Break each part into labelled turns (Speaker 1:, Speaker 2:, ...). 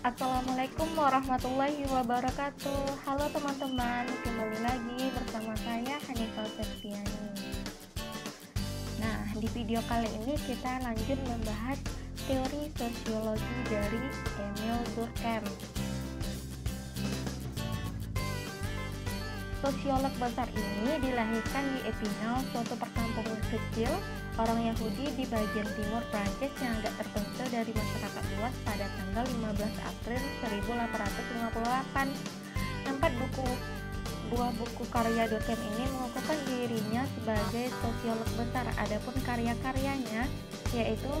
Speaker 1: Assalamualaikum warahmatullahi wabarakatuh. Halo teman-teman, kembali lagi bersama saya Hanifah Septiani. Nah, di video kali ini kita lanjut membahas teori sosiologi dari Emil Durkheim. Sosiolog besar ini dilahirkan di Epinal, suatu perkampungan kecil orang Yahudi di bagian timur Prancis yang agak terpencil dari masyarakat luas pada tanggal 15 April 1858. Buah buku karya Durkheim ini mengukuhkan dirinya sebagai sosiolog besar. Adapun karya-karyanya yaitu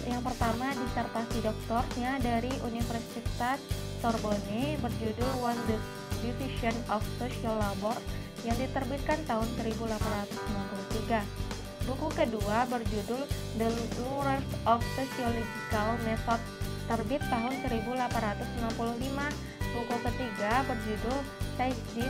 Speaker 1: yang pertama disertasi doktornya dari Universitas Sorbonne berjudul One Division of Social Labor yang diterbitkan tahun 1893. Buku kedua berjudul The Lures of Sociological Method terbit tahun 1865. Buku ketiga berjudul Thesis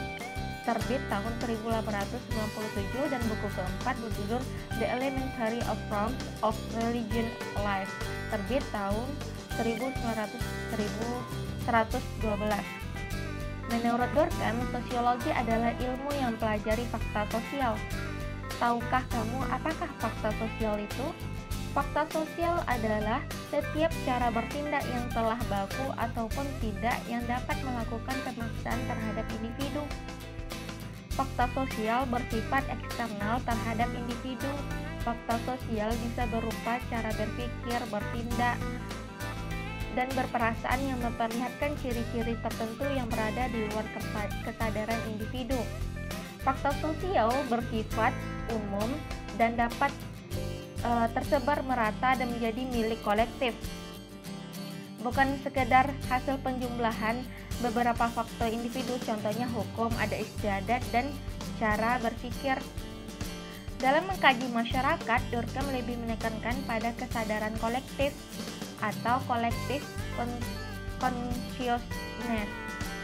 Speaker 1: terbit tahun 1897 dan buku keempat berjudul The Elementary of Forms of Religion Life terbit tahun 1112. Menurut Durkheim, sosiologi adalah ilmu yang mempelajari fakta sosial. Tahukah kamu apakah fakta sosial itu? Fakta sosial adalah setiap cara bertindak yang telah baku ataupun tidak yang dapat melakukan pemaksaan terhadap individu. Fakta sosial bersifat eksternal terhadap individu. Fakta sosial bisa berupa cara berpikir, bertindak, dan berperasaan yang memperlihatkan ciri-ciri tertentu yang berada di luar kesadaran individu. Fakta sosial bersifat umum dan dapat tersebar merata dan menjadi milik kolektif. Bukan sekedar hasil penjumlahan beberapa faktor individu, contohnya hukum, ada istiadat, dan cara berpikir. Dalam mengkaji masyarakat, Durkheim lebih menekankan pada kesadaran kolektif atau kolektif consciousness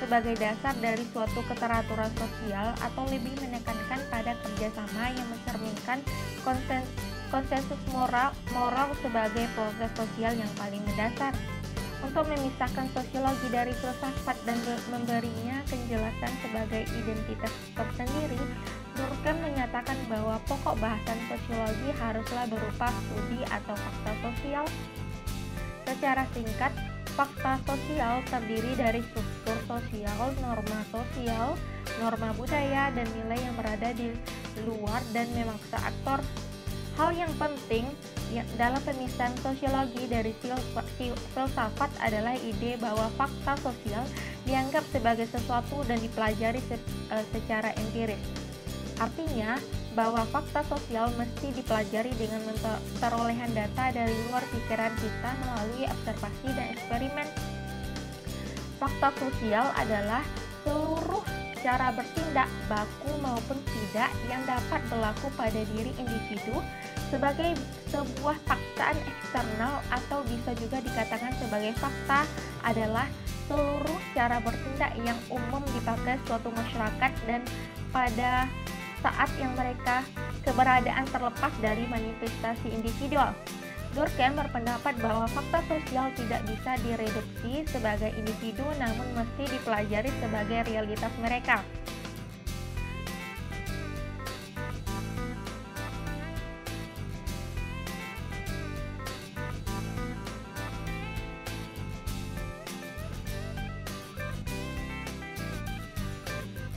Speaker 1: sebagai dasar dari suatu keteraturan sosial, atau lebih menekankan pada kerjasama yang mencerminkan konsensus moral sebagai proses sosial yang paling mendasar. Untuk memisahkan sosiologi dari filsafat dan memberinya penjelasan sebagai identitas tersendiri, Durkheim menyatakan bahwa pokok bahasan sosiologi haruslah berupa studi atau fakta sosial. Secara singkat, fakta sosial terdiri dari struktur sosial, norma budaya, dan nilai yang berada di luar dan memaksa aktor. Hal yang penting dalam pemisahan sosiologi dari filsafat adalah ide bahwa fakta sosial dianggap sebagai sesuatu dan dipelajari secara empiris. Artinya, bahwa fakta sosial mesti dipelajari dengan perolehan data dari luar pikiran kita melalui observasi dan eksperimen. Fakta sosial adalah seluruh cara bertindak, baku maupun tidak, yang dapat berlaku pada diri individu sebagai sebuah paksaan eksternal, atau bisa juga dikatakan sebagai fakta adalah seluruh cara bertindak yang umum dipakai suatu masyarakat dan pada saat yang mereka keberadaan terlepas dari manifestasi individual. Durkheim berpendapat bahwa fakta sosial tidak bisa direduksi sebagai individu, namun mesti dipelajari sebagai realitas mereka.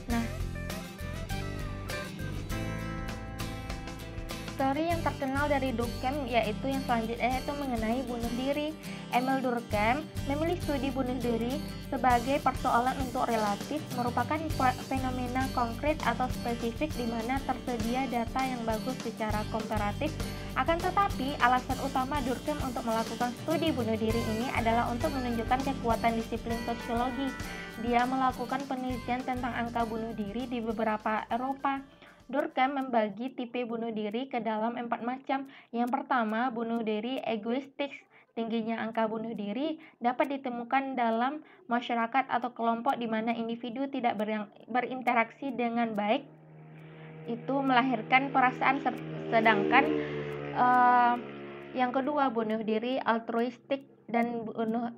Speaker 1: Nah, teori yang terkenal dari Durkheim yaitu yang selanjutnya, yaitu mengenai bunuh diri. Emil Durkheim memilih studi bunuh diri sebagai persoalan untuk relatif, merupakan fenomena konkret atau spesifik di mana tersedia data yang bagus secara komparatif. Akan tetapi, alasan utama Durkheim untuk melakukan studi bunuh diri ini adalah untuk menunjukkan kekuatan disiplin sosiologi. Dia melakukan penelitian tentang angka bunuh diri di beberapa Eropa. Durkheim membagi tipe bunuh diri ke dalam 4 macam. Yang pertama, bunuh diri egoistik. Tingginya angka bunuh diri dapat ditemukan dalam masyarakat atau kelompok di mana individu tidak berinteraksi dengan baik, itu melahirkan perasaan. Sedangkan yang kedua, bunuh diri altruistik, dan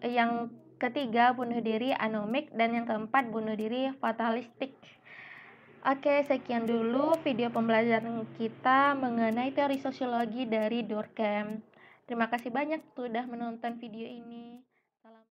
Speaker 1: yang ketiga bunuh diri anomik, dan yang keempat bunuh diri fatalistik. Oke, sekian dulu video pembelajaran kita mengenai teori sosiologi dari Durkheim. Terima kasih banyak sudah menonton video ini.